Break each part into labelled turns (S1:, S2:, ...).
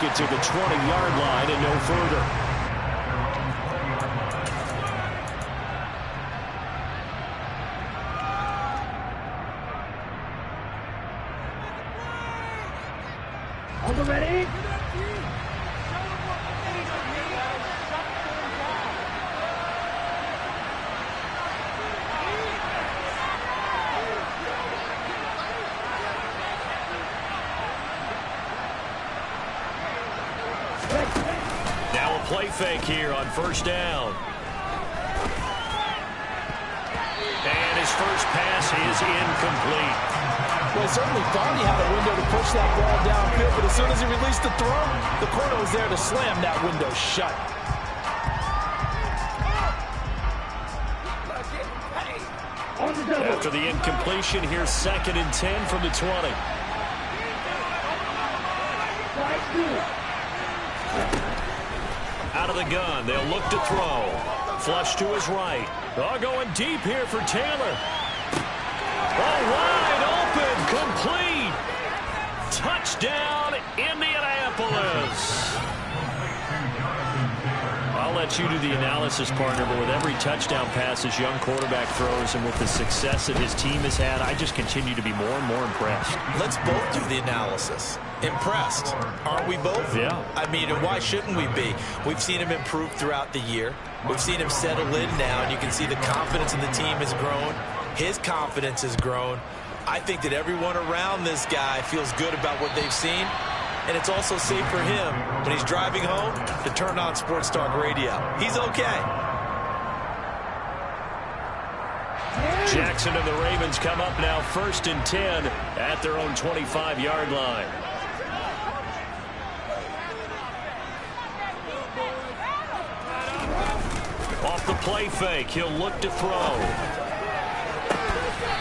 S1: take it to the 20-yard line and no further.
S2: Are you ready?
S1: Now a play fake here on first down. And his first pass is incomplete.
S3: Well, he certainly thought he had a window to push that ball downfield, but as soon as he released the throw, the corner was there to slam that window shut.
S1: After the incompletion, here's 2nd and 10 from the 20. Out of the gun, they'll look to throw. Flush to his right. Oh, going deep here for Taylor. Oh, wide open, complete. Touchdown, Indianapolis. I'll let you do the analysis, partner, but with every touchdown pass his young quarterback throws and with the success that his team has had, I just continue to be more and more impressed.
S3: Let's both do the analysis. Impressed. Aren't we both?
S1: Yeah.
S3: I mean, and why shouldn't we be? We've seen him improve throughout the year. We've seen him settle in now, and you can see the confidence in the team has grown. His confidence has grown. I think that everyone around this guy feels good about what they've seen, and it's also safe for him when he's driving home to turn on Sports Talk Radio. He's okay.
S1: Jackson and the Ravens come up now 1st and 10 at their own 25-yard line. Off the play fake, he'll look to throw.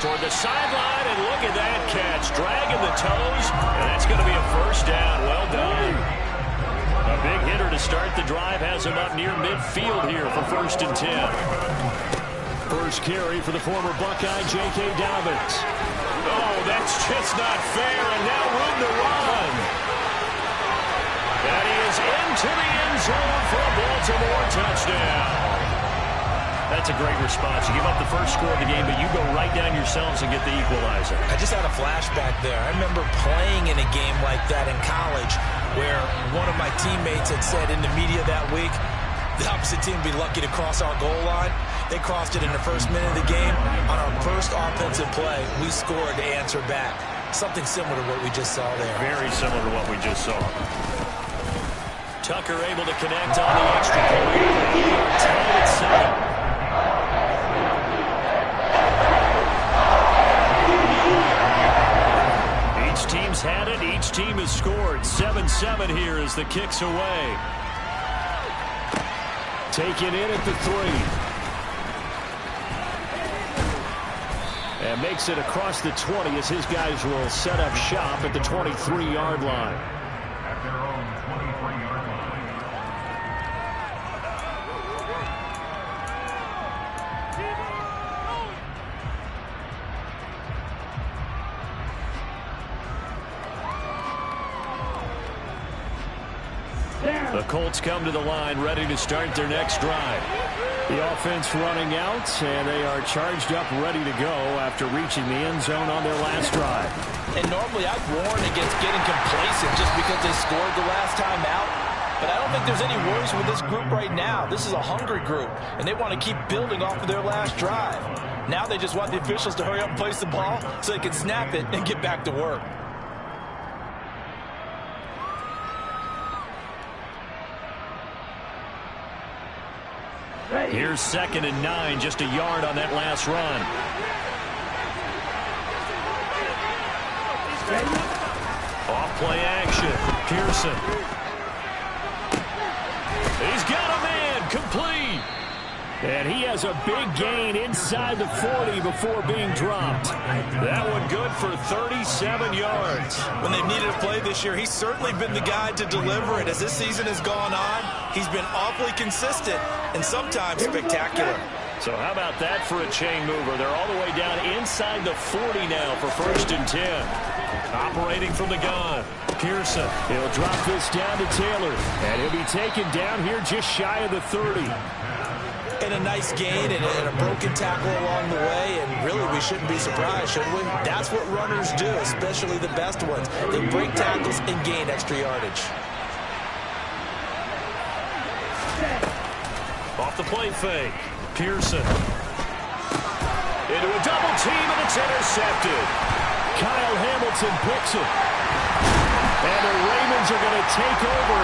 S1: Toward the sideline, and look at that catch. Dragging the toes, and that's going to be a first down. Well done. A big hitter to start the drive has him up near midfield here for 1st and 10. First carry for the former Buckeye, J.K. Dobbins. Oh, that's just not fair, and now room to run. And he is into the end zone for a Baltimore touchdown. That's a great response. You give up the first score of the game, but you go right down yourselves and get the equalizer.
S3: I just had a flashback there. I remember playing in a game like that in college where one of my teammates had said in the media that week, the opposite team would be lucky to cross our goal line. They crossed it in the first minute of the game. On our first offensive play, we scored to answer back. Something similar to what we just saw there.
S1: Very similar to what we just saw. Tucker able to connect on the extra point. Tied at 7. Each team's had it. Each team has scored. 7-7 here as the kick's away. Taken in at the 3. And makes it across the 20 as his guys will set up shop at the 23-yard line.
S4: At their own 23-yard line.
S1: The Colts come to the line ready to start their next drive. The offense running out, and they are charged up ready to go after reaching the end zone on their last drive.
S3: And normally I'd warn against getting complacent just because they scored the last time out. But I don't think there's any worries with this group right now. This is a hungry group, and they want to keep building off of their last drive. Now they just want the officials to hurry up and place the ball so they can snap it and get back to work.
S1: Here's 2nd and 9, just a yard on that last run. Off play action. Pearson. He's got a man. Complete. And he has a big gain inside the 40 before being dropped. That one good for 37 yards.
S3: When they've needed a play this year, he's certainly been the guy to deliver it. As this season has gone on, he's been awfully consistent and sometimes spectacular.
S1: So how about that for a chain mover? They're all the way down inside the 40 now for 1st and 10. Operating from the gun. Pearson. He'll drop this down to Taylor. And he'll be taken down here just shy of the 30.
S3: And a nice gain and a broken tackle along the way. And really, we shouldn't be surprised, should we? That's what runners do, especially the best ones. They break tackles and gain extra yardage.
S1: Off the play fake. Pearson. Into a double team, and it's intercepted. Kyle Hamilton picks it. And the Ravens are going to take over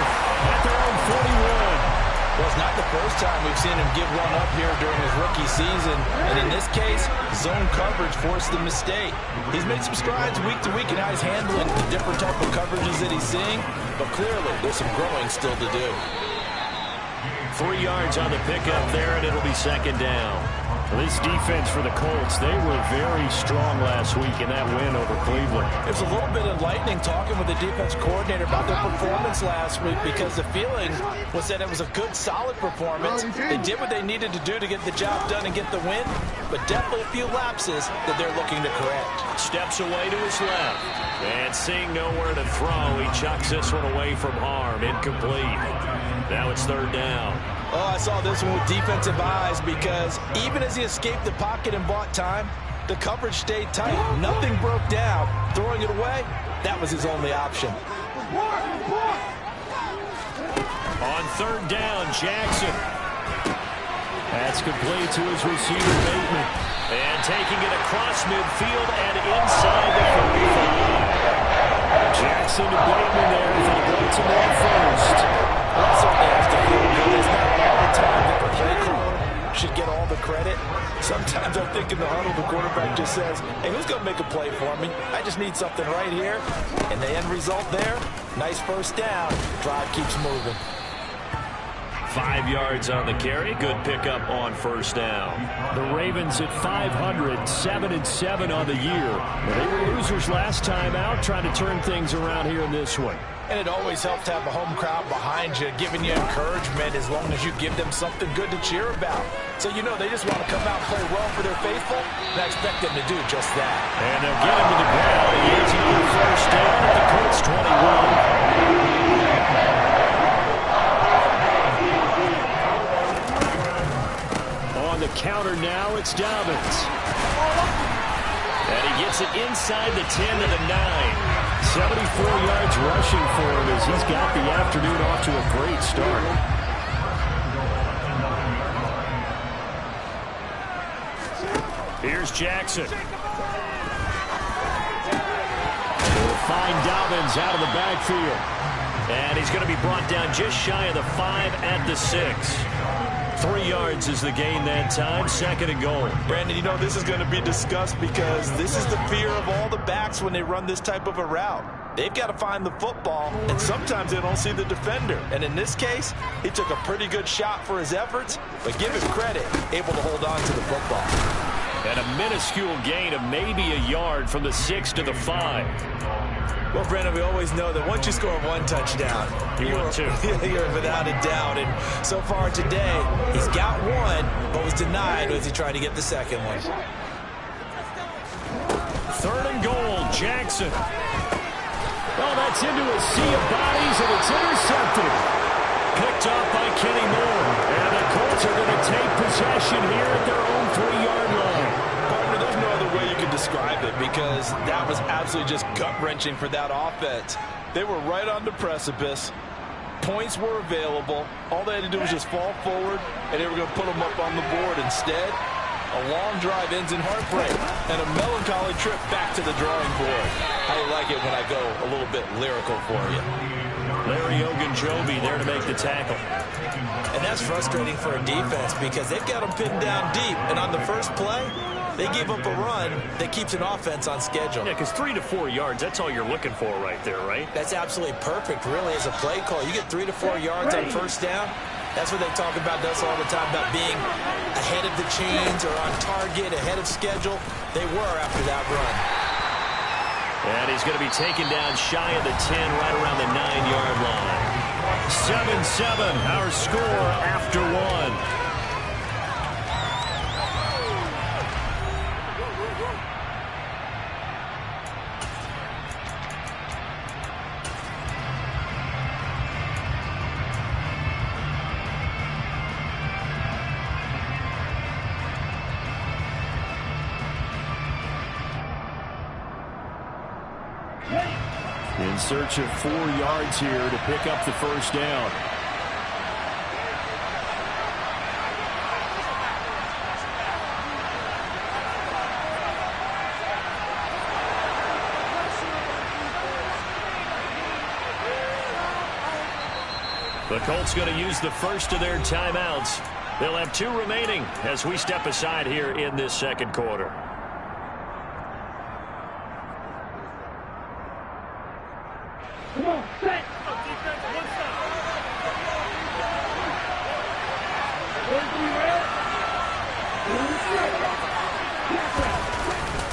S1: at their own 41.
S3: Well, it's not the first time we've seen him give one up here during his rookie season. And in this case, zone coverage forced the mistake. He's made some strides week to week in how he's handling the different type of coverages that he's seeing. But clearly, there's some growing still to do.
S1: 3 yards on the pickup there, and it'll be second down. This defense for the Colts, they were very strong last week in that win over Cleveland.
S3: It was a little bit enlightening talking with the defense coordinator about their performance last week because the feeling was that it was a good, solid performance. They did what they needed to do to get the job done and get the win, but definitely a few lapses that they're looking to correct.
S1: Steps away to his left, and seeing nowhere to throw, he chucks this one away from harm. Incomplete. Now it's third down.
S3: Oh, I saw this one with defensive eyes because even as he escaped the pocket and bought time, the coverage stayed tight. Nothing broke down. Throwing it away, that was his only option.
S1: On third down, Jackson. That's complete to his receiver, Bateman. And taking it across midfield and inside the 35. Jackson to Bateman there for the Baltimore first.
S3: Well, certainly has to feel good. It's not all the time that the play caller should get all the credit. Sometimes I think in the huddle, the quarterback just says, hey, who's going to make a play for me? I just need something right here. And the end result there, nice first down. Drive keeps moving.
S1: 5 yards on the carry. Good pickup on first down. The Ravens at 500, 7-7 on the year. They were losers last time out, trying to turn things around here in this one.
S3: And it always helps to have a home crowd behind you, giving you encouragement as long as you give them something good to cheer about. So you know they just want to come out and play well for their faithful, and I expect them to do just that.
S1: And they'll get him to the ground. He is on first down at the Colts 21. On the counter now, it's Dobbins. And he gets it inside the 10 to the 9. 74 yards rushing for him as he's got the afternoon off to a great start. Here's Jackson. He'll find Dobbins out of the backfield. And he's going to be brought down just shy of the 5 at the 6. 3 yards is the gain that time. Second and goal.
S3: Brandon, you know this is going to be discussed because this is the fear of all the backs when they run this type of a route. They've got to find the football, and sometimes they don't see the defender. And in this case, he took a pretty good shot for his efforts, but give him credit, able to hold on to the football.
S1: And a minuscule gain of maybe a yard from the 6 to the 5.
S3: Well, Brandon, we always know that once you score one touchdown,
S1: you're
S3: without a doubt. And so far today, he's got one, but was denied as he tried to get the second one.
S1: Third and goal, Jackson. Oh, that's into a sea of bodies, and it's intercepted. Picked off by Kenny Moore. And the Colts are going to take possession here at their own 3-yard line.
S3: Partner, there's no other way you can describe it because that was absolutely just gut-wrenching for that offense. They were right on the precipice. Points were available. All they had to do was just fall forward, and they were going to put them up on the board. Instead, a long drive ends in heartbreak and a melancholy trip back to the drawing board. How you like it when I go a little bit lyrical for you?
S1: Larry Ogunjobi there to make the tackle.
S3: And that's frustrating for a defense because they've got them pinned down deep. And on the first play, they give up a run that keeps an offense on schedule.
S1: Yeah, because 3 to 4 yards, that's all you're looking for right there, right?
S3: That's absolutely perfect, really, as a play call. You get 3 to 4 yards on first down. That's what they talk about us all the time, about being ahead of the chains or on target, ahead of schedule. They were after that run.
S1: And he's going to be taken down shy of the 10, right around the 9-yard line. 7-7, our score after 1. in search of 4 yards here to pick up the first down. The Colts going to use the first of their timeouts. They'll have 2 remaining as we step aside here in this second quarter.
S2: Come on, set.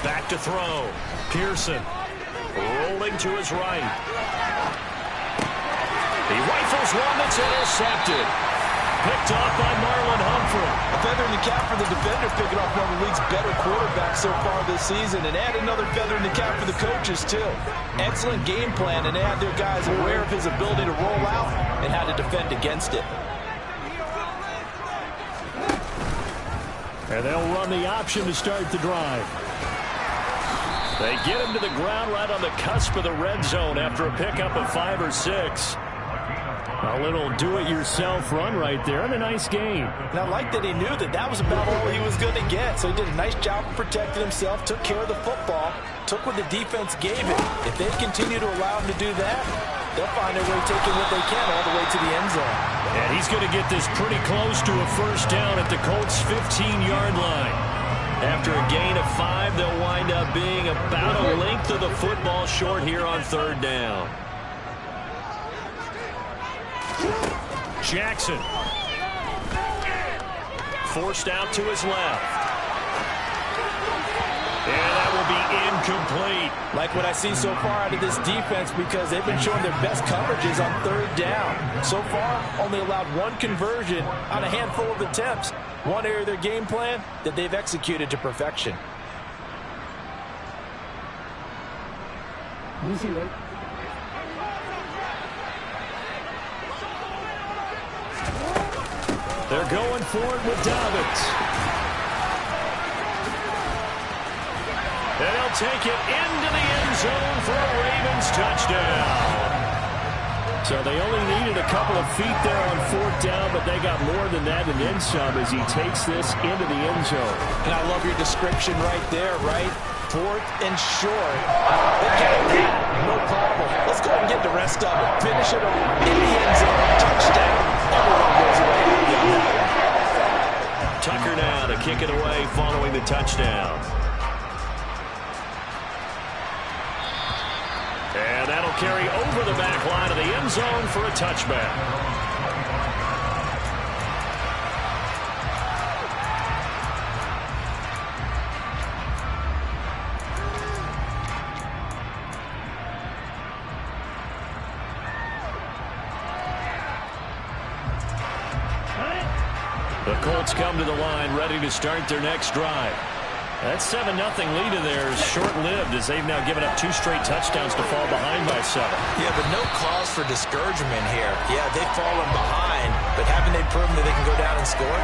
S1: Back to throw. Pearson rolling to his right. He rifles one that's intercepted. Picked off by Marlon Humphrey.
S3: A feather in the cap for the defender, picking off one of the league's better quarterbacks so far this season, and add another feather in the cap for the coaches, too. Excellent game plan, and they had their guys aware of his ability to roll out and how to defend against it.
S1: And they'll run the option to start the drive. They get him to the ground right on the cusp of the red zone after a pickup of 5 or 6. A little do-it-yourself run right there, and a nice game.
S3: And I like that he knew that that was about all he was going to get. So he did a nice job of protecting himself, took care of the football, took what the defense gave him. If they continue to allow him to do that, they'll find their way taking what they can all the way to the end zone.
S1: And he's going to get this pretty close to a first down at the Colts' 15-yard line. After a gain of 5, they'll wind up being about a length of the football short here on 3rd down. Jackson. Forced out to his left. And that will be incomplete.
S3: Like what I see so far out of this defense, because they've been showing their best coverages on 3rd down. So far, only allowed 1 conversion on a handful of attempts. One area of their game plan that they've executed to perfection.
S2: Easy, right?
S1: They're going for it with Dobbins. And they'll take it into the end zone for a Ravens touchdown. So they only needed a couple of feet there on 4th down, but they got more than that and then some as he takes this into the end zone.
S3: And I love your description right there, right? 4th and short. They got that. No problem. Let's go and get the rest of it. Finish it on in the end zone. Touchdown. Everyone goes away happy on that one.
S1: Tucker now to kick it away following the touchdown. And that'll carry over the back line of the end zone for a touchback. The Colts come to the line ready to start their next drive. That 7-0 lead of theirs short-lived as they've now given up 2 straight touchdowns to fall behind by 7.
S3: Yeah, but no cause for discouragement here. Yeah, they've fallen behind, but haven't they proven that they can go down and score?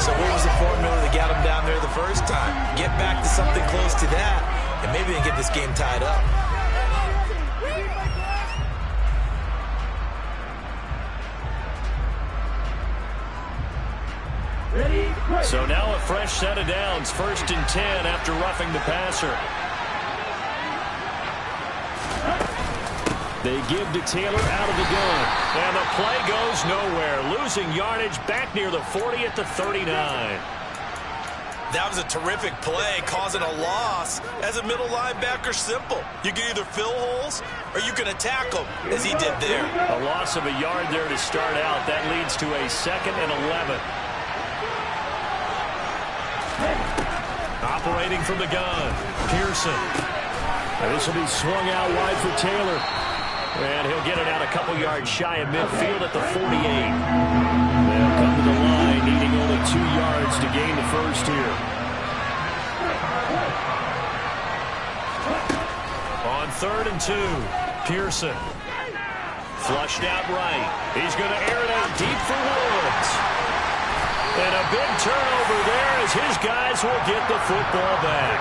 S3: So what was the formula that got them down there the first time? Get back to something close to that, and maybe they can get this game tied up.
S1: So now a fresh set of downs, 1st and 10 after roughing the passer. They give to Taylor out of the gun. And the play goes nowhere. Losing yardage back near the 40 at the 39.
S3: That was a terrific play, causing a loss. As a middle linebacker, simple. You can either fill holes or you can attack them, as he did there.
S1: A loss of a yard there to start out. That leads to a 2nd and 11. Operating from the gun, Pearson. And this will be swung out wide for Taylor. And he'll get it out a couple yards shy of midfield at the 48. They'll come to the line, needing only 2 yards to gain the first here. On 3rd and 2, Pearson. Flushed out right. He's going to air it out deep for Woods. And a big turnover there as his guys will get the football back.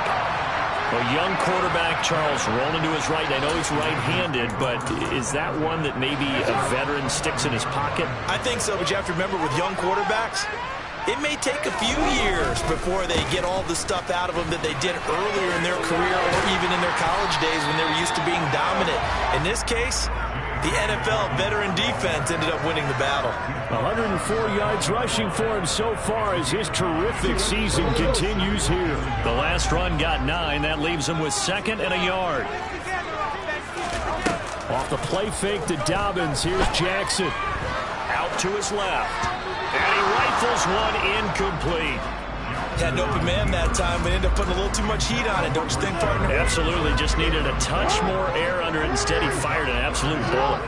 S1: A young quarterback, Charles, rolling to his right. I know he's right-handed, but is that one that maybe a veteran sticks in his pocket?
S3: I think so, but you have to remember with young quarterbacks, it may take a few years before they get all the stuff out of them that they did earlier in their career or even in their college days when they were used to being dominant. In this case, the NFL veteran defense ended up winning the battle.
S1: 104 yards rushing for him so far as his terrific season continues here. The last run got 9. That leaves him with 2nd and a yard. Off the play fake to Dobbins. Here's Jackson. Out to his left. And he rifles one incomplete.
S3: Had an open man that time, but ended up putting a little too much heat on it, don't you think, partner?
S1: Absolutely. Just needed a touch more air under it. Instead, he fired an absolute bullet.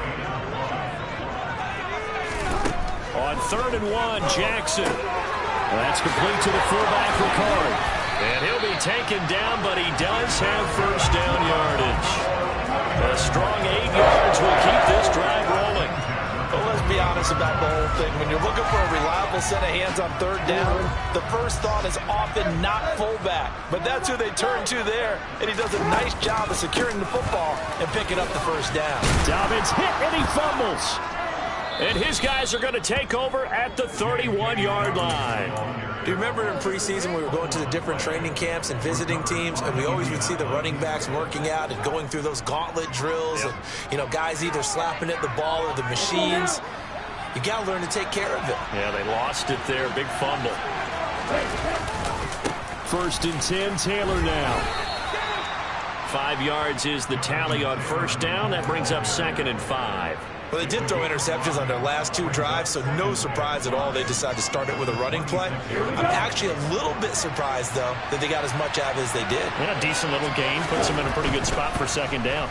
S1: On 3rd and 1, Jackson. That's complete to the fullback, Ricard. And he'll be taken down, but he does have first down yardage. A strong 8 yards will keep this drive rolling.
S3: Well, let's be honest about the whole thing. When you're looking for a reliable set of hands on 3rd down, the first thought is often not fullback. But that's who they turn to there, and he does a nice job of securing the football and picking up the first down.
S1: Dobbins hit, and he fumbles. And his guys are going to take over at the 31-yard line.
S3: Do you remember in preseason we were going to the different training camps and visiting teams, and we always would see the running backs working out and going through those gauntlet drills, and, you know, guys either slapping at the ball or the machines. You got to learn to take care of it.
S1: Yeah, they lost it there. Big fumble. 1st and 10, Taylor now. 5 yards is the tally on first down. That brings up 2nd and 5.
S3: Well, they did throw interceptions on their last 2 drives, so no surprise at all they decided to start it with a running play. I'm actually a little bit surprised, though, that they got as much out of it as they did.
S1: Yeah, decent little gain. Puts them in a pretty good spot for 2nd down.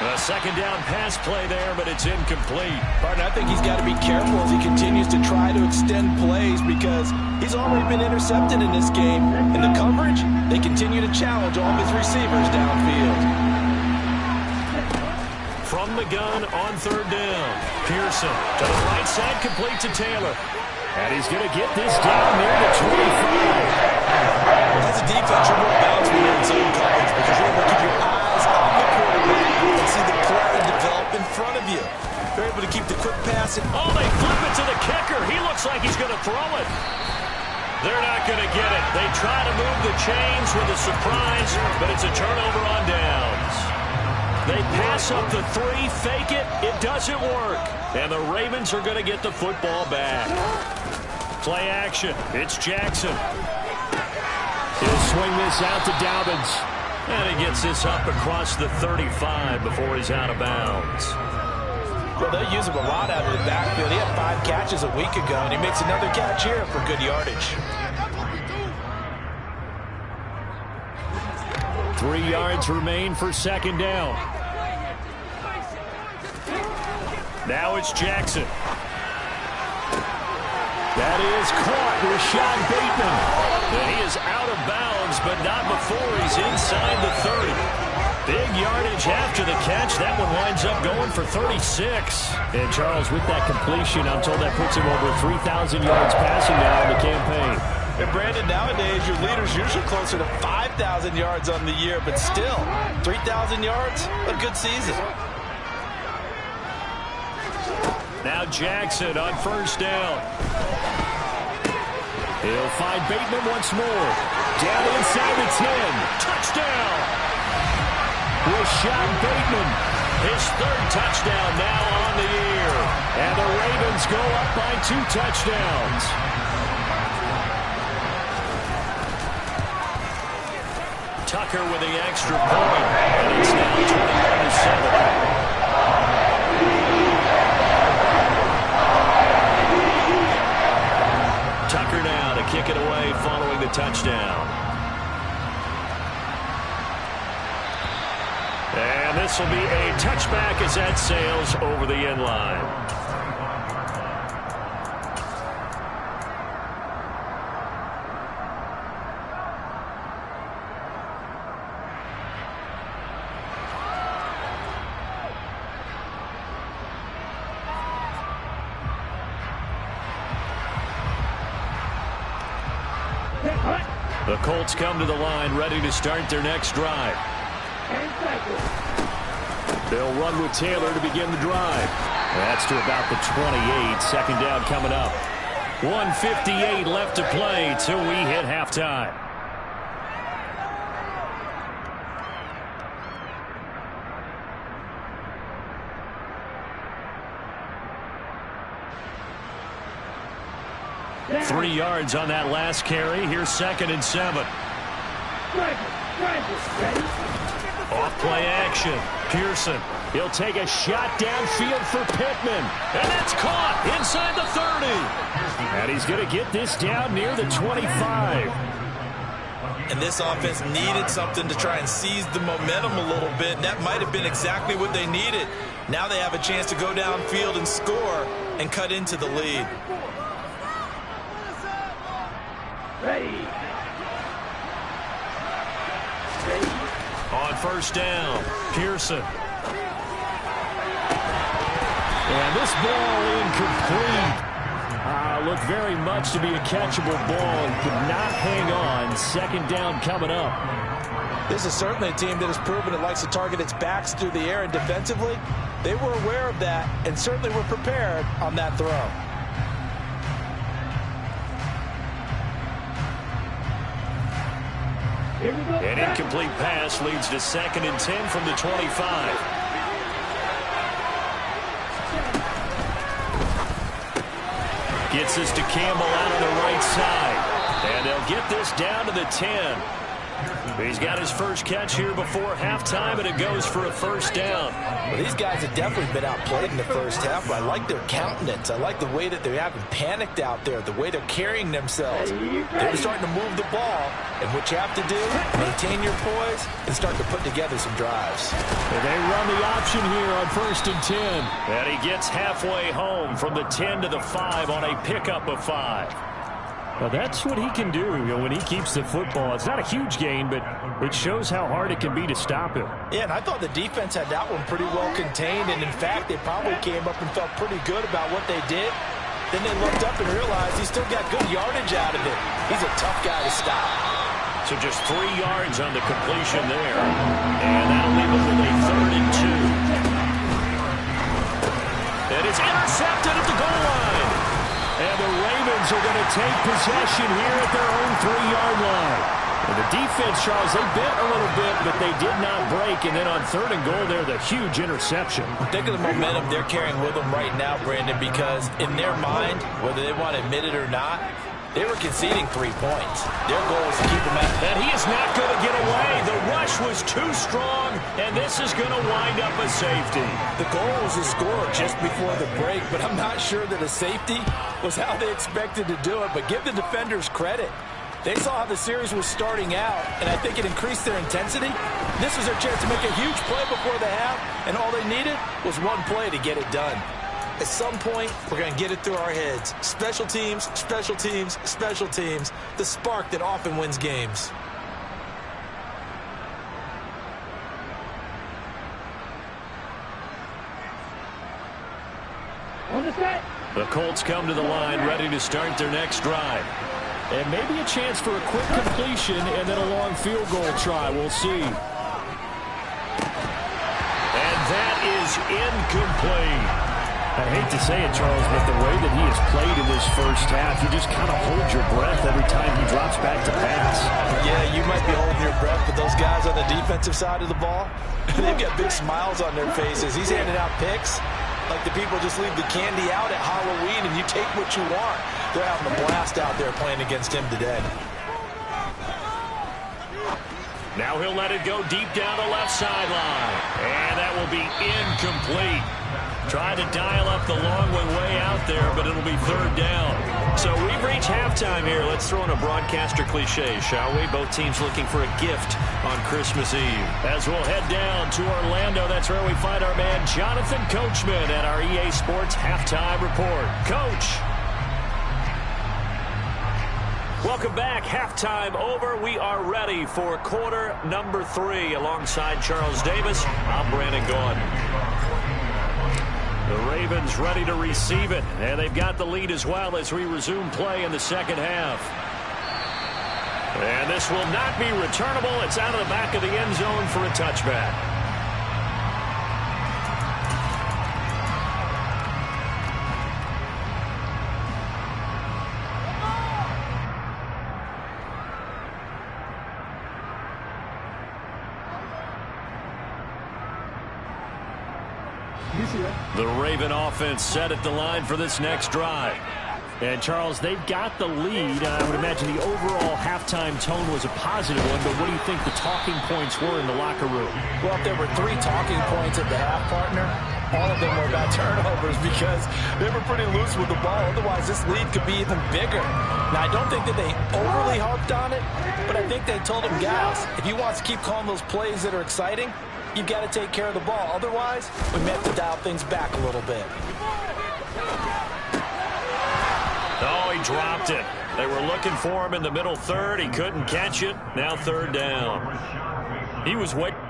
S1: A 2nd down pass play there, but it's incomplete.
S3: Partner, I think he's got to be careful as he continues to try to extend plays because he's already been intercepted in this game. In the coverage, they continue to challenge all of his receivers downfield.
S1: From the gun on 3rd down. Pearson to the right side, complete to Taylor. And he's going to get this down near the 25.
S3: As a defense, you're more balanced when you're in zone coverage because you're able to keep your eyes on the quarterback and see the play develop in front of you. They're able to keep the quick pass.
S1: Oh, they flip it to the kicker. He looks like he's going to throw it. They're not going to get it. They try to move the chains with a surprise, but it's a turnover on downs. They pass up the 3, fake it. It doesn't work. And the Ravens are going to get the football back. Play action. It's Jackson. He'll swing this out to Dobbins. And he gets this up across the 35 before he's out of bounds.
S3: Well, they use him a lot out of the backfield. He had 5 catches a week ago, and he makes another catch here for good yardage.
S1: 3 yards remain for 2nd down. Now it's Jackson. That is caught. Rashad Bateman. And he is out of bounds, but not before he's inside the 30. Big yardage after the catch. That one winds up going for 36. And Charles, with that completion, I'm told that puts him over 3,000 yards passing now in the campaign.
S3: And Brandon, nowadays, your leader's usually closer to 5,000 yards on the year, but still, 3,000 yards, a good season.
S1: Now Jackson on 1st down. He'll find Bateman once more. Down inside the 10. Touchdown! Rashad Bateman, his 3rd touchdown now on the year. And the Ravens go up by 2 touchdowns. Tucker with the extra point. And it's now 21-7. Tucker now to kick it away following the touchdown. And this will be a touchback as that sails over the end line. The Colts come to the line ready to start their next drive. They'll run with Taylor to begin the drive. That's to about the 28. Second down coming up. 1:58 left to play till we hit halftime.
S2: Down.
S1: 3 yards on that last carry. Here's 2nd and 7. Off play action. Pearson. He'll take a shot downfield for Pittman. And that's caught inside the 30. And he's going to get this down near the 25.
S3: And this offense needed something to try and seize the momentum a little bit. That might have been exactly what they needed. Now they have a chance to go downfield and score and cut into the lead.
S2: Ready.
S1: On first down, Pearson. And this ball incomplete. Looked very much to be a catchable ball and could not hang on. 2nd down coming up.
S3: This is certainly a team that has proven it likes to target its backs through the air, and defensively, they were aware of that and certainly were prepared on that throw.
S1: An incomplete pass leads to 2nd and 10 from the 25. Gets this to Campbell out on the right side. And they'll get this down to the 10. He's got his first catch here before halftime, and it goes for a first down.
S3: Well, these guys have definitely been outplayed in the first half, but I like their countenance. I like the way that they haven't panicked out there, the way they're carrying themselves. They're starting to move the ball, and what you have to do, maintain your poise and start to put together some drives.
S1: And they run the option here on 1st and 10. And he gets halfway home from the 10 to the 5 on a pickup of 5. Well, that's what he can do, when he keeps the football. It's not a huge gain, but it shows how hard it can be to stop him.
S3: Yeah, and I thought the defense had that one pretty well contained, and in fact, they probably came up and felt pretty good about what they did. Then they looked up and realized he still got good yardage out of it. He's a tough guy to stop.
S1: So just 3 yards on the completion there. And that'll leave him with a 3rd and 2. And it's intercepted at the goal line. And the Ravens are going to take possession here at their own 3-yard line. And the defense, Charles, they bit a little bit, but they did not break. And then on 3rd and goal there, the huge interception.
S3: Think of the momentum they're carrying with them right now, Brandon, because in their mind, whether they want to admit it or not, they were conceding 3 points. Their goal was to keep them at.
S1: And he is not going to get away. The rush was too strong, and this is going to wind up a safety.
S3: The goal was to score just before the break, but I'm not sure that a safety was how they expected to do it. But give the defenders credit. They saw how the series was starting out, and I think it increased their intensity. This was their chance to make a huge play before the half, and all they needed was one play to get it done. At some point, we're going to get it through our heads. Special teams, special teams, special teams. The spark that often wins games.
S2: On the set.
S1: The Colts come to the line ready to start their next drive. And maybe a chance for a quick completion and then a long field goal try. We'll see. And that is incomplete. I hate to say it, Charles, but the way that he has played in this first half, you just kind of hold your breath every time he drops back to pass.
S3: Yeah, you might be holding your breath, but those guys on the defensive side of the ball, they've got big smiles on their faces. He's handing out picks like the people just leave the candy out at Halloween and you take what you want. They're having a blast out there playing against him today.
S1: Now he'll let it go deep down the left sideline. And that will be incomplete. Tried to dial up the long one way out there, but it'll be 3rd down. So we've reached halftime here. Let's throw in a broadcaster cliche, shall we? Both teams looking for a gift on Christmas Eve. As we'll head down to Orlando, that's where we find our man Jonathan Coachman at our EA Sports Halftime Report. Coach. Welcome back. Halftime over. We are ready for quarter number 3. Alongside Charles Davis, I'm Brandon Gaudin. The Ravens ready to receive it, and they've got the lead as well as we resume play in the second half. And this will not be returnable. It's out of the back of the end zone for a touchback. The Raven offense set at the line for this next drive.
S5: And, Charles, they've got the lead. I would imagine the overall halftime tone was a positive one, but what do you think the talking points were in the locker room?
S6: Well, if there were 3 talking points at the half, partner, all of them were about turnovers because they were pretty loose with the ball. Otherwise, this lead could be even bigger. Now, I don't think that they overly harped on it, but I think they told them, guys, if you want to keep calling those plays that are exciting, you've got to take care of the ball. Otherwise, we may have to dial things back a little bit.
S1: Oh, he dropped it. They were looking for him in the middle third. He couldn't catch it. Now third down. He was waiting.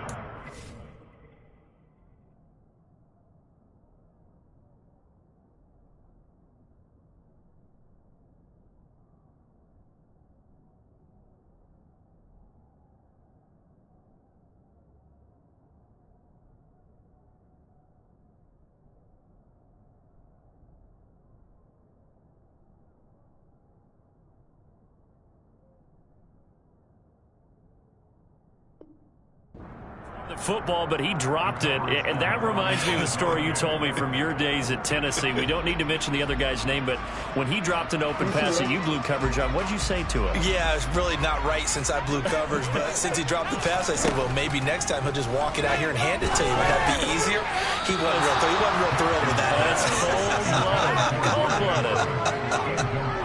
S1: Football, but he dropped it, and that reminds me of a story you told me from your days at Tennessee. We don't need to mention the other guy's name, but when he dropped an open pass that you blew coverage on, what'd you say to him?
S3: Yeah, it's really not right since I blew coverage, but since he dropped the pass, I said, well, maybe next time he'll just walk it out here and hand it to you. Would that be easier? He wasn't real thrilled with that.
S1: That's cold-blooded.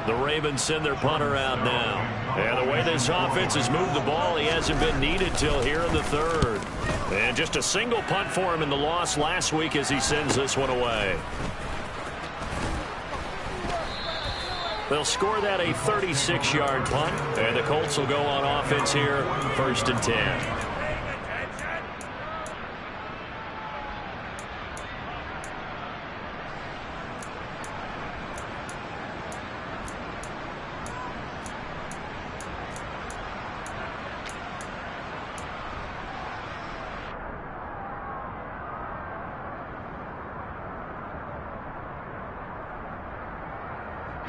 S1: The Ravens send their punter out now. And the way this offense has moved the ball, he hasn't been needed till here in the third. And just a single punt for him in the loss last week as he sends this one away. They'll score that a 36-yard punt, and the Colts will go on offense here, 1st and 10.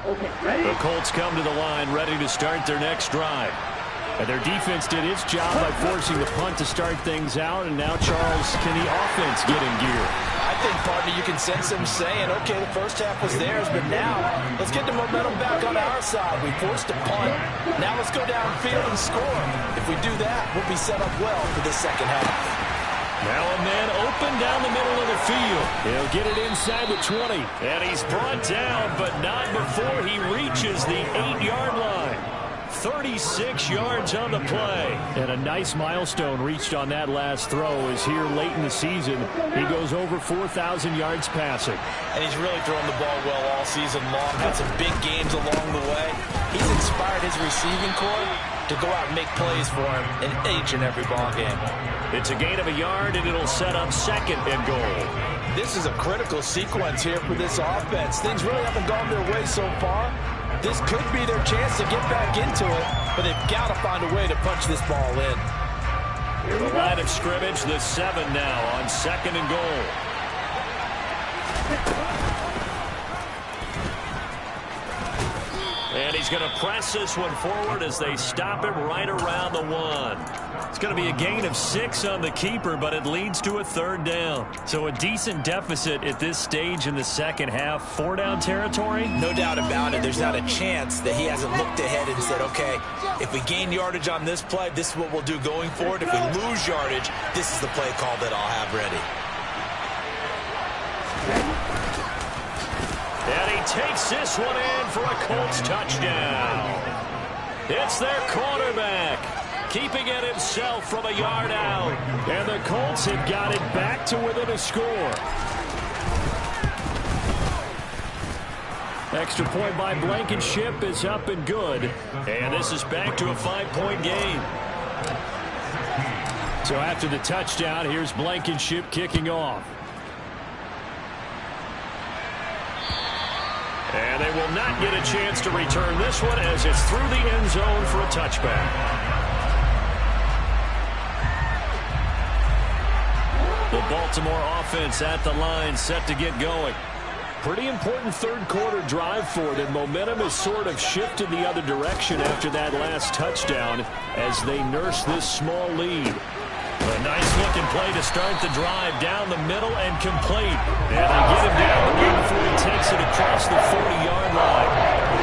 S2: Okay, ready?
S1: The Colts come to the line ready to start their next drive. And their defense did its job by forcing the punt to start things out. And now, Charles, can the offense get in gear?
S6: I think, partner, you can sense them saying, okay, the first half was theirs, but now let's get the momentum back on our side. We forced a punt. Now let's go downfield and score. If we do that, we'll be set up well for the second half.
S1: Now a man open down the middle of the field. He'll get it inside the 20. And he's brought down, but not before he reaches the 8-yard line. 36 yards on the play.
S5: And a nice milestone reached on that last throw is here late in the season. He goes over 4,000 yards passing.
S6: And he's really thrown the ball well all season long. Had some big games along the way. He's inspired his receiving corps to go out and make plays for him in each and every ball game.
S1: It's a gain of a yard, and it'll set up 2nd and goal.
S6: This is a critical sequence here for this offense. Things really haven't gone their way so far. This could be their chance to get back into it, but they've got to find a way to punch this ball in.
S1: The line of scrimmage, the 7 now on 2nd and goal. And he's going to press this one forward as they stop him right around the 1. It's going to be a gain of 6 on the keeper, but it leads to a 3rd down. So a decent deficit at this stage in the second half. 4-down territory?
S3: No doubt about it. There's not a chance that he hasn't looked ahead and said, okay, if we gain yardage on this play, this is what we'll do going forward. If we lose yardage, this is the play call that I'll have ready.
S1: And he takes this one in for a Colts touchdown. It's their quarterback, keeping it himself from a yard out. And the Colts have got it back to within a score. Extra point by Blankenship is up and good. And this is back to a 5-point game. So after the touchdown, here's Blankenship kicking off. And they will not get a chance to return this one as it's through the end zone for a touchback. The Baltimore offense at the line, set to get going.
S5: Pretty important third quarter drive for them. Momentum has sort of shifted the other direction after that last touchdown as they nurse this small lead.
S1: A nice-looking play to start the drive down the middle and complete. And they get him down the field before he takes it across the 40-yard line.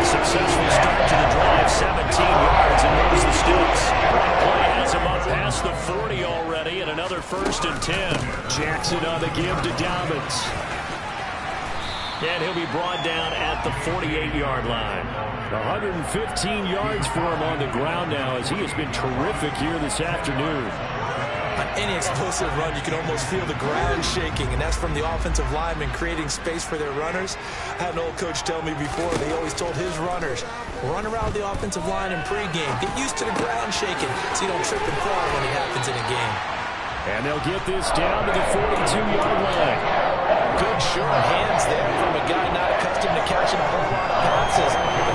S1: Successful start to the drive, 17 yards, and moves the sticks. One play has him up past the 40 already, and another 1st and 10.
S5: Jackson on the give to Dobbins.
S1: And he'll be brought down at the 48-yard line.
S5: 115 yards for him on the ground now as he has been terrific here this afternoon.
S3: On any explosive run, you can almost feel the ground shaking, and that's from the offensive linemen creating space for their runners. I had an old coach tell me before, they always told his runners, run around the offensive line in pregame. Get used to the ground shaking so you don't trip and fall when it happens in a game.
S5: And they'll get this down to the 42-yard line.
S6: Good sure hands there from a guy not accustomed to catching a whole lot of passes.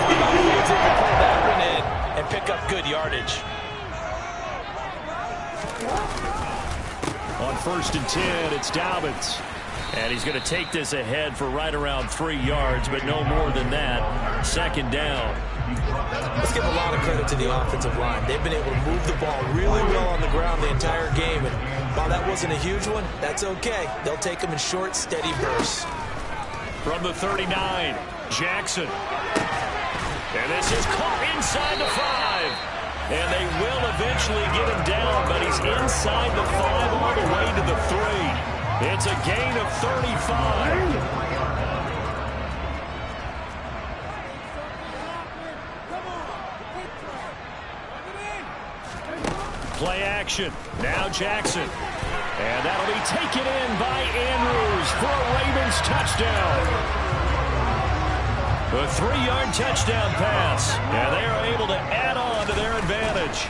S6: He was able to pull that one in and pick up good yardage.
S5: On 1st and 10, it's Dobbins.
S1: And he's going to take this ahead for right around 3 yards, but no more than that. 2nd down.
S3: Let's give a lot of credit to the offensive line. They've been able to move the ball really well on the ground the entire game. And while that wasn't a huge one, that's okay. They'll take them in short, steady bursts.
S1: From the 39, Jackson. And this is caught inside the 5. And they will eventually get him down, but he's inside the 5 all the way to the 3. It's a gain of 35. Play action. Now Jackson. And that'll be taken in by Andrews for a Ravens touchdown. A 3-yard touchdown pass. And they are able to add on to their advantage.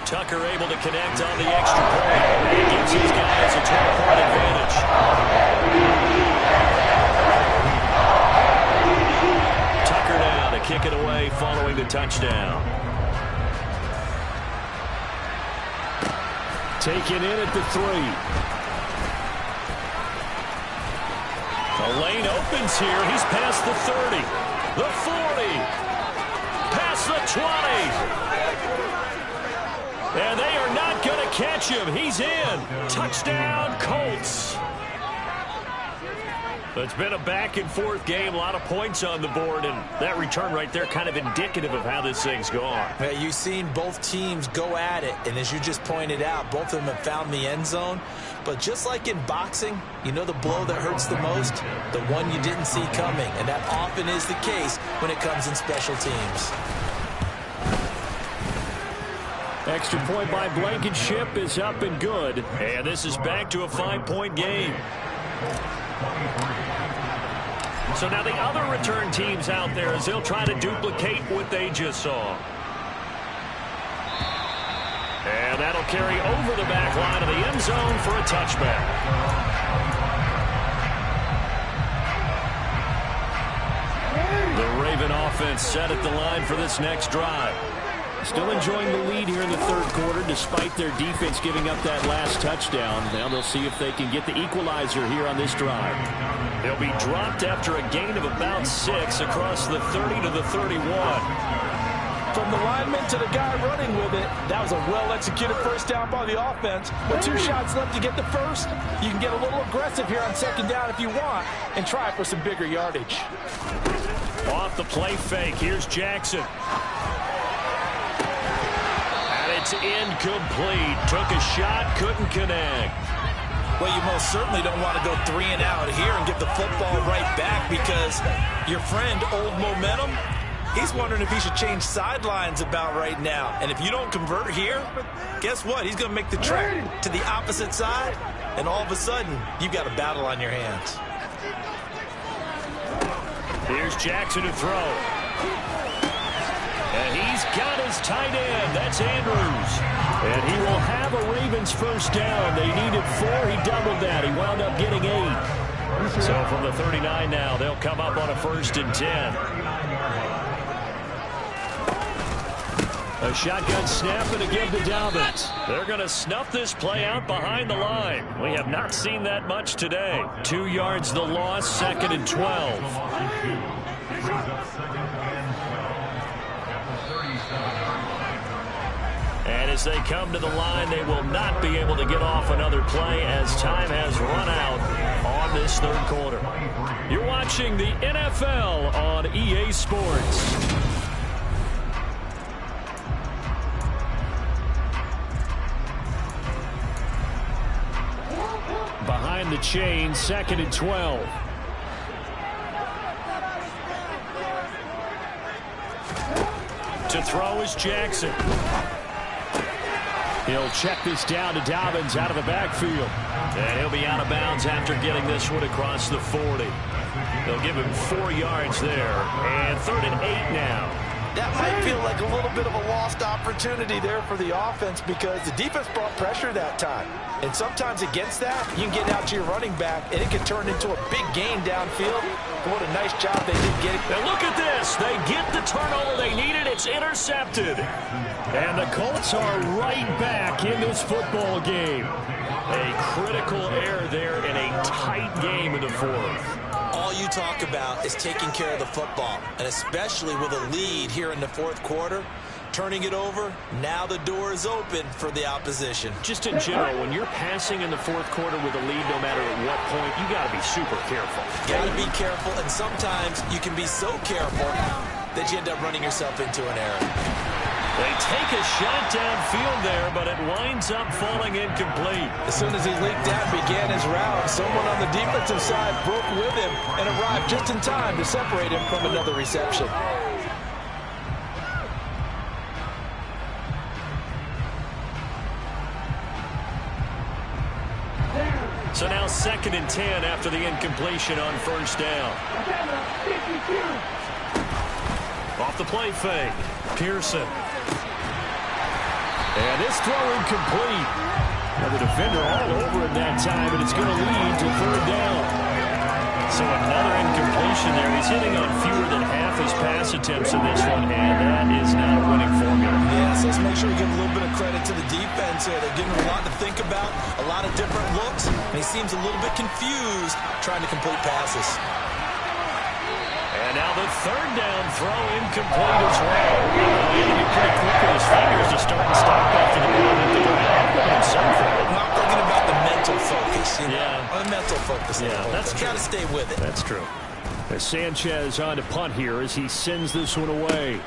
S1: Tucker able to connect on the extra point. It gives these guys a 12-point advantage. Tucker now to kick it away following the touchdown.
S5: Taken in at the 3.
S1: The lane opens here. He's past the 30, the 40, past the 20. And they are not going to catch him. He's in. Touchdown, Colts. It's been a back-and-forth game, a lot of points on the board, and that return right there kind of indicative of how this thing's gone.
S3: Yeah, you've seen both teams go at it, and as you just pointed out, both of them have found the end zone. But just like in boxing, you know the blow that hurts the most? The one you didn't see coming, and that often is the case when it comes in special teams.
S5: Extra point by Blankenship is up and good.
S1: And this is back to a 5-point game. So now the other return teams out there as they'll try to duplicate what they just saw. And that'll carry over the back line of the end zone for a touchback. The Raven offense set at the line for this next drive.
S5: Still enjoying the lead here in the third quarter despite their defense giving up that last touchdown. Now they'll see if they can get the equalizer here on this drive.
S1: They'll be dropped after a gain of about 6 across the 30 to the 31.
S6: From the lineman to the guy running with it, that was a well-executed first down by the offense. With 2 shots left to get the first, you can get a little aggressive here on 2nd down if you want and try for some bigger yardage.
S1: Off the play fake, here's Jackson. It's incomplete. Took a shot, couldn't connect.
S3: Well, you most certainly don't want to go 3 and out here and give the football right back because your friend, Old Momentum, he's wondering if he should change sidelines about right now. And if you don't convert here, guess what? He's going to make the trek to the opposite side, and all of a sudden, you've got a battle on your hands.
S1: Here's Jackson to throw. And he's got his tight end. That's Andrews. And he will have a Ravens first down. They needed 4. He doubled that. He wound up getting 8. So from the 39 now, they'll come up on a 1st and 10. A shotgun snap and again to Dobbins. They're going to snuff this play out behind the line. We have not seen that much today. 2 yards the loss, 2nd and 12. And as they come to the line, they will not be able to get off another play as time has run out on this 3rd quarter. You're watching the NFL on EA Sports. Behind the chain, 2nd and 12. To throw is Jackson. He'll check this down to Dobbins out of the backfield. And he'll be out of bounds after getting this one across the 40. They'll give him 4 yards there. And 3rd and 8 now.
S6: That might feel like a little bit of a lost opportunity there for the offense because the defense brought pressure that time. And sometimes against that, you can get out to your running back, and it can turn into a big gain downfield. But what a nice job they did getting.
S1: Now look at this. They get the turnover they needed. It's intercepted. And the Colts are right back in this football game. A critical error there in a tight game in the 4th.
S3: All you talk about is taking care of the football, and especially with a lead here in the 4th quarter. Turning it over, now the door is open for the opposition.
S1: Just in general, when you're passing in the 4th quarter with a lead, no matter at what point, you got to be super careful.
S3: Got to be careful, and sometimes you can be so careful that you end up running yourself into an error.
S1: They take a shot downfield there, but it winds up falling incomplete.
S6: As soon as he leaked out and began his route, someone on the defensive side broke with him and arrived just in time to separate him from another reception.
S1: So now 2nd and 10 after the incompletion on 1st down. Off the play fake. Pearson. And this throw incomplete. Now the defender all over it that time, and it's going to lead to 3rd down. So another incompletion there. He's hitting on fewer than half his pass attempts in this one, and that is not a winning formula.
S6: Yeah, so let's make sure we give a little bit of credit to the defense here. They're giving him a lot to think about, a lot of different looks, and he seems a little bit confused trying to complete passes.
S1: And now the 3rd down throw incomplete as well. He had to be pretty quick with his fingers to start and stop after the ball hit the ground.
S3: I'm thinking about the mental focus.
S1: Yeah.
S3: The mental focus.
S1: Yeah,
S3: that's got to stay with it.
S1: That's true. As Sanchez on to punt here as he sends this one away.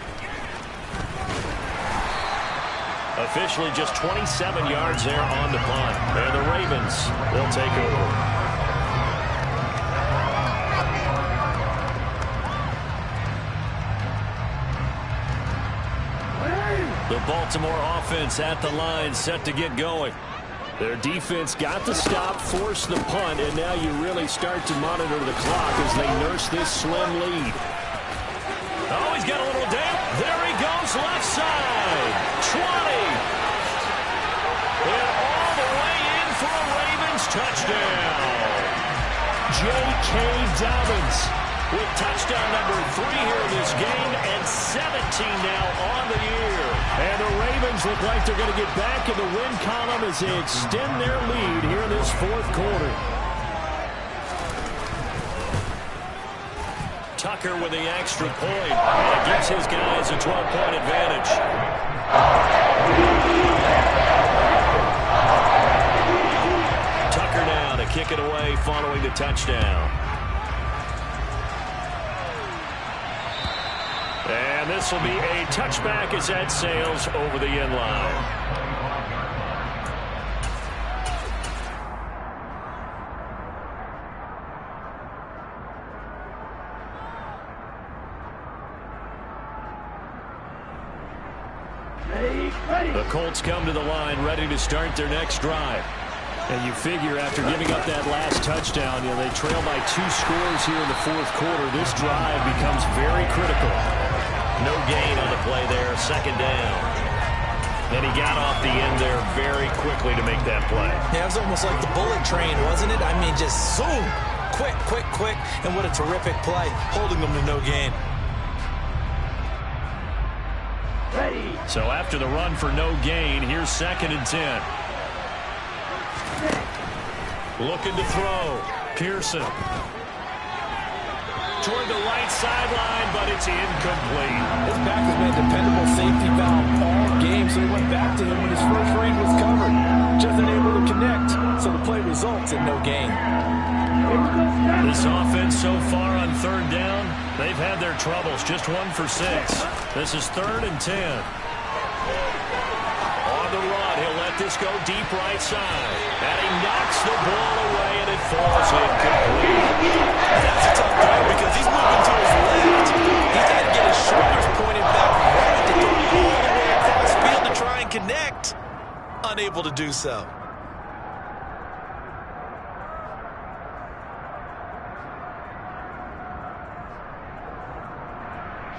S1: Officially just 27 yards there on the punt. And the Ravens will take over. The Baltimore offense at the line, set to get going. Their defense got the stop, forced the punt, and now you really start to monitor the clock as they nurse this slim lead. Oh, he's got a little down. There he goes, left side. 20. And all the way in for a Ravens touchdown. J.K. Dobbins with touchdown number 3 here in this game, and 17 now on the year. And the Ravens look like they're going to get back in the win column as they extend their lead here in this 4th quarter. Tucker with the extra point, and it gives his guys a 12-point advantage. Tucker now to kick it away following the touchdown. And this will be a touchback as that sails over the end line. The Colts come to the line ready to start their next drive. And you figure after giving up that last touchdown, they trail by 2 scores here in the 4th quarter. This drive becomes very critical. No gain on the play there, 2nd down. And he got off the end there very quickly to make that play.
S6: Yeah, it was almost like the bullet train, wasn't it? I mean, just zoom.
S3: quick, and what a terrific play, holding them to no gain.
S2: Ready.
S1: So after the run for no gain, here's 2nd and 10. Looking to throw. Pearson. Toward the right sideline, but it's incomplete.
S6: His back has been a dependable safety valve all game, so he went back to him when his first read was covered. Just unable to connect, so the play results in no gain.
S1: This offense so far on 3rd down, they've had their troubles. Just 1 for 6. This is 3rd and 10. On the run, he'll let this go deep right side. And he knocks the ball away, and it falls incomplete.
S3: That's a tough throw because he's moving to his left. He's got to get his shoulders pointed back right to throw all the way across field to try and connect. Unable to do so.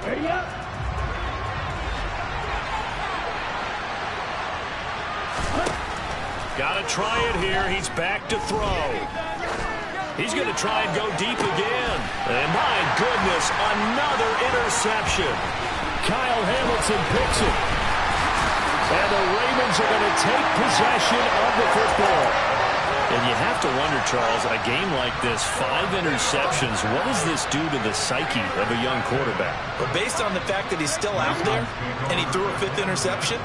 S2: Ready up.
S1: Got to try it here. He's back to throw. He's going to try and go deep again. And my goodness, another interception. Kyle Hamilton picks it. And the Ravens are going to take possession of the football. And you have to wonder, Charles, a game like this, 5 interceptions, what does this do to the psyche of a young quarterback?
S3: But based on the fact that he's still out there and he threw a 5th interception,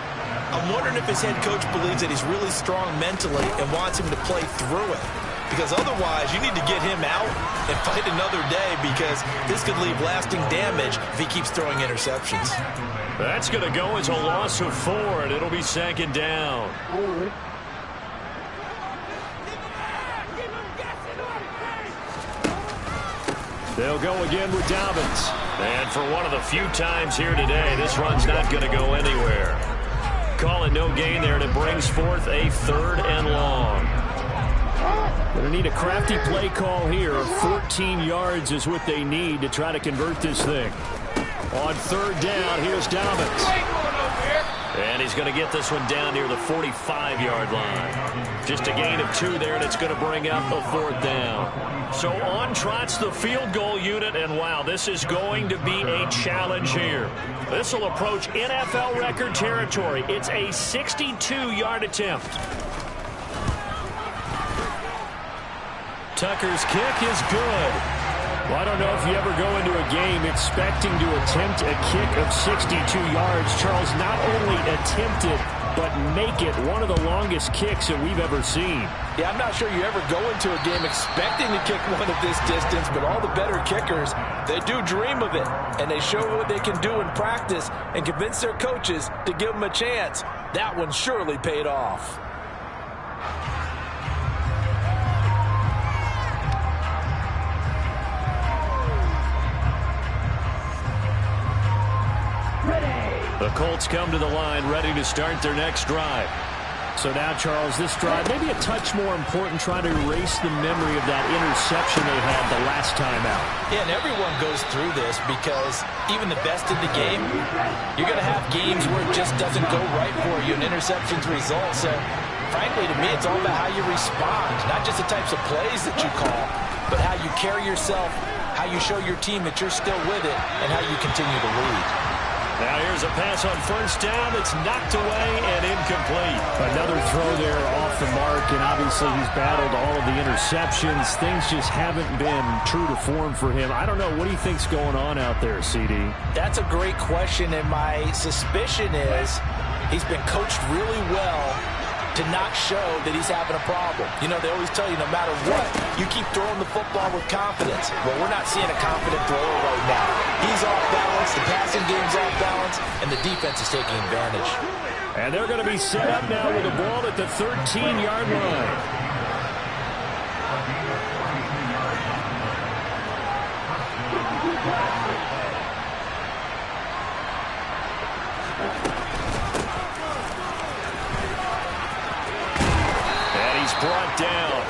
S3: I'm wondering if his head coach believes that he's really strong mentally and wants him to play through it. Because otherwise, you need to get him out and fight another day because this could leave lasting damage if he keeps throwing interceptions.
S1: That's going to go as a loss of 4, and it'll be 2nd down. They'll go again with Dobbins. And for one of the few times here today, this run's not going to go anywhere. Call it no gain there, and it brings forth a 3rd and long. Going to need a crafty play call here. 14 yards is what they need to try to convert this thing. On 3rd down, here's Dobbins. And he's going to get this one down near the 45-yard line. Just a gain of 2 there, and it's going to bring up a 4th down. So on trots the field goal unit, and wow, this is going to be a challenge here. This will approach NFL record territory. It's a 62-yard attempt. Tucker's kick is good. Well, I don't know if you ever go into a game expecting to attempt a kick of 62 yards. Charles, not only attempt it, but make it one of the longest kicks that we've ever seen.
S6: Yeah, I'm not sure you ever go into a game expecting to kick one of this distance, but all the better kickers, they do dream of it, and they show what they can do in practice and convince their coaches to give them a chance. That one surely paid off.
S1: The Colts come to the line ready to start their next drive. So now, Charles, this drive maybe a touch more important, trying to erase the memory of that interception they had the last time out.
S3: Yeah, and everyone goes through this because even the best in the game, you're going to have games where it just doesn't go right for you, and interceptions result. So, frankly, to me, it's all about how you respond, not just the types of plays that you call, but how you carry yourself, how you show your team that you're still with it, and how you continue to lead.
S1: Now here's a pass on 1st down. It's knocked away and incomplete.
S5: Another throw there off the mark, and obviously he's battled all of the interceptions. Things just haven't been true to form for him. I don't know. What do you think's going on out there, CD?
S6: That's a great question, and my suspicion is he's been coached really well to not show that he's having a problem. You know, they always tell you no matter what, you keep throwing the football with confidence. Well, we're not seeing a confident thrower right now. He's off balance, the passing game's off balance, and the defense is taking advantage.
S5: And they're going to be set up now with the ball at the 13-yard line.
S1: Brought down.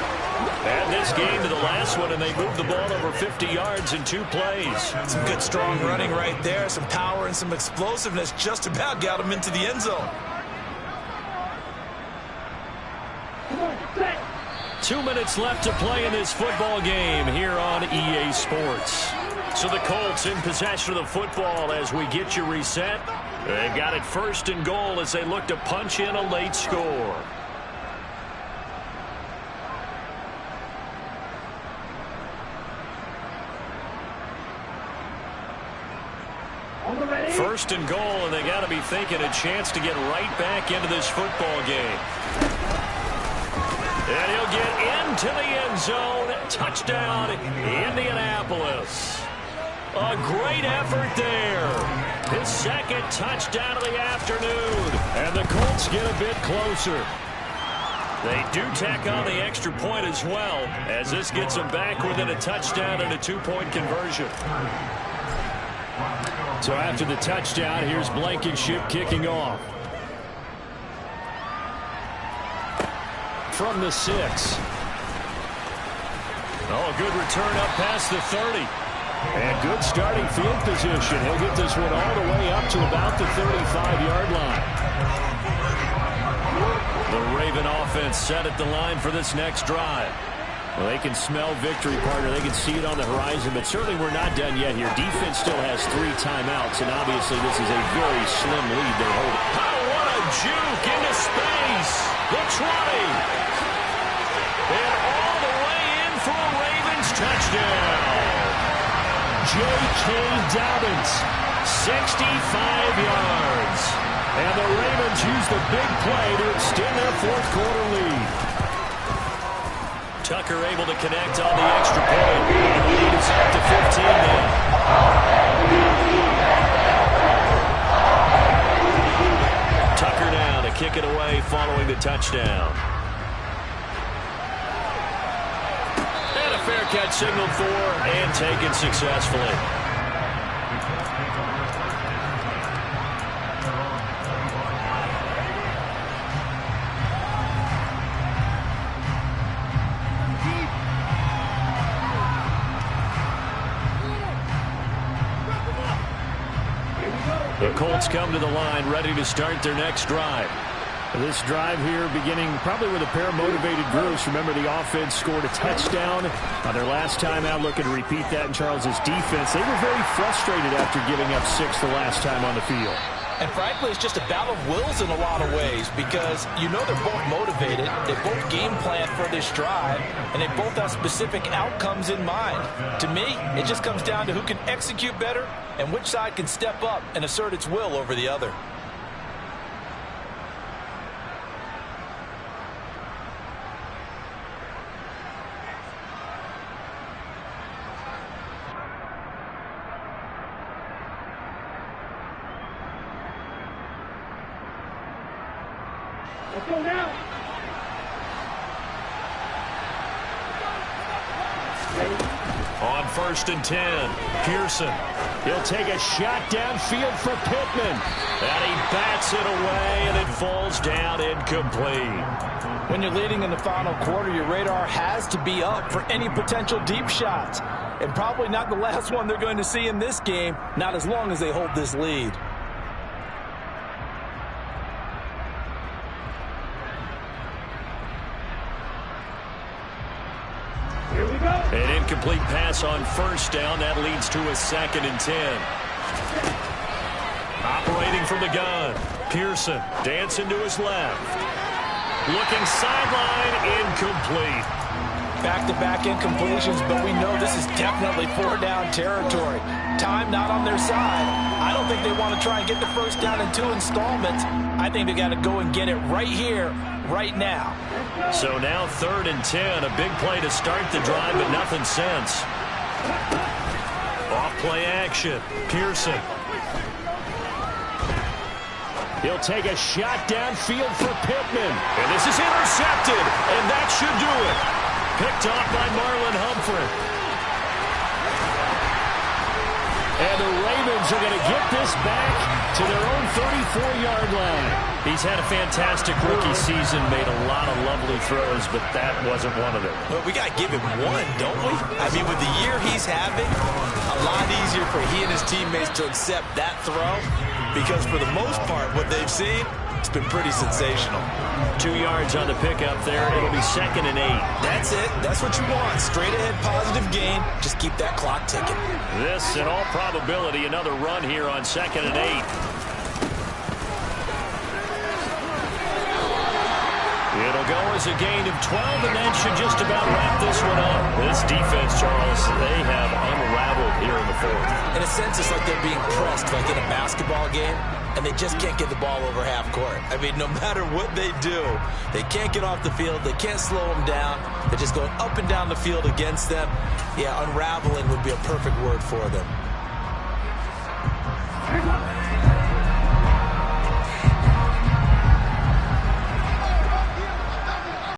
S1: And this game to the last one, and they moved the ball over 50 yards in 2 plays.
S3: Some good strong running right there, some power and some explosiveness just about got him into the end zone.
S1: 2 minutes left to play in this football game here on EA Sports. So the Colts in possession of the football as we get you reset. They've got it 1st and goal as they look to punch in a late score. First and goal, and they got to be thinking a chance to get right back into this football game. And he'll get into the end zone. Touchdown, Indianapolis. A great effort there. His 2nd touchdown of the afternoon. And the Colts get a bit closer. They do tack on the extra point as well, as this gets them back within a touchdown and a 2-point conversion.
S5: So after the touchdown, here's Blankenship kicking off. From the 6.
S1: Oh, good return up past the 30.
S5: And good starting field position. He'll get this one all the way up to about the 35-yard line.
S1: The Raven offense set at the line for this next drive.
S5: Well, they can smell victory, partner. They can see it on the horizon, but certainly we're not done yet here. Defense still has 3 timeouts, and obviously this is a very slim lead they're holding.
S1: Oh, what a juke into space. The 20. And all the way in for a Ravens touchdown.
S5: J.K. Dobbins,
S1: 65 yards.
S5: And the Ravens use the big play to extend their 4th quarter lead.
S1: Tucker able to connect on the extra point. The lead is up to 15 now. Tucker now to kick it away following the touchdown. And a fair catch signaled for and taken successfully. The Colts come to the line ready to start their next drive.
S5: This drive here beginning probably with a pair of motivated groups. Remember, the offense scored a touchdown on their last time out, looking to repeat that in Charles's defense. They were very frustrated after giving up 6 the last time on the field.
S6: And frankly, it's just a battle of wills in a lot of ways because you know they're both motivated, they both game plan for this drive, and they both have specific outcomes in mind. To me, it just comes down to who can execute better and which side can step up and assert its will over the other.
S2: Let's go now.
S1: On 1st and 10, Pearson.
S5: He'll take a shot downfield for Pittman.
S1: And he bats it away, and it falls down incomplete.
S6: When you're leading in the final quarter, your radar has to be up for any potential deep shots. And probably not the last one they're going to see in this game, not as long as they hold this lead.
S1: An incomplete pass on 1st down. That leads to a 2nd and 10. Operating from the gun. Pearson dancing to his left. Looking sideline, incomplete.
S6: Back-to-back incompletions, but we know this is definitely 4-down territory. Time not on their side. I don't think they want to try and get the 1st down in 2 installments. I think they got to go and get it right here, right now.
S1: So now 3rd and 10, a big play to start the drive, but nothing since. Off play action, Pearson.
S5: He'll take a shot downfield for Pittman.
S1: And this is intercepted, and that should do it. Picked off by Marlon Humphrey.
S5: And the Ravens are going to get this back to their own 34-yard line.
S1: He's had a fantastic rookie season, made a lot of lovely throws, but that wasn't one of them.
S3: But we got to give him one, don't we? I mean, with the year he's having, a lot easier for he and his teammates to accept that throw because for the most part, what they've seen, It's been pretty sensational.
S1: 2 yards on the pickup there. It'll be 2nd and 8.
S3: That's it. That's what you want. Straight ahead positive gain. Just keep that clock ticking.
S1: This, in all probability, another run here on 2nd and 8. It'll go as a gain of 12, and that should just about wrap this one up. This defense, Charles, they have unraveled here in the 4th.
S3: In a sense, it's like they're being pressed, like in a basketball game, and they just can't get the ball over half court. I mean, no matter what they do, they can't get off the field. They can't slow them down. They're just going up and down the field against them. Yeah, unraveling would be a perfect word for them.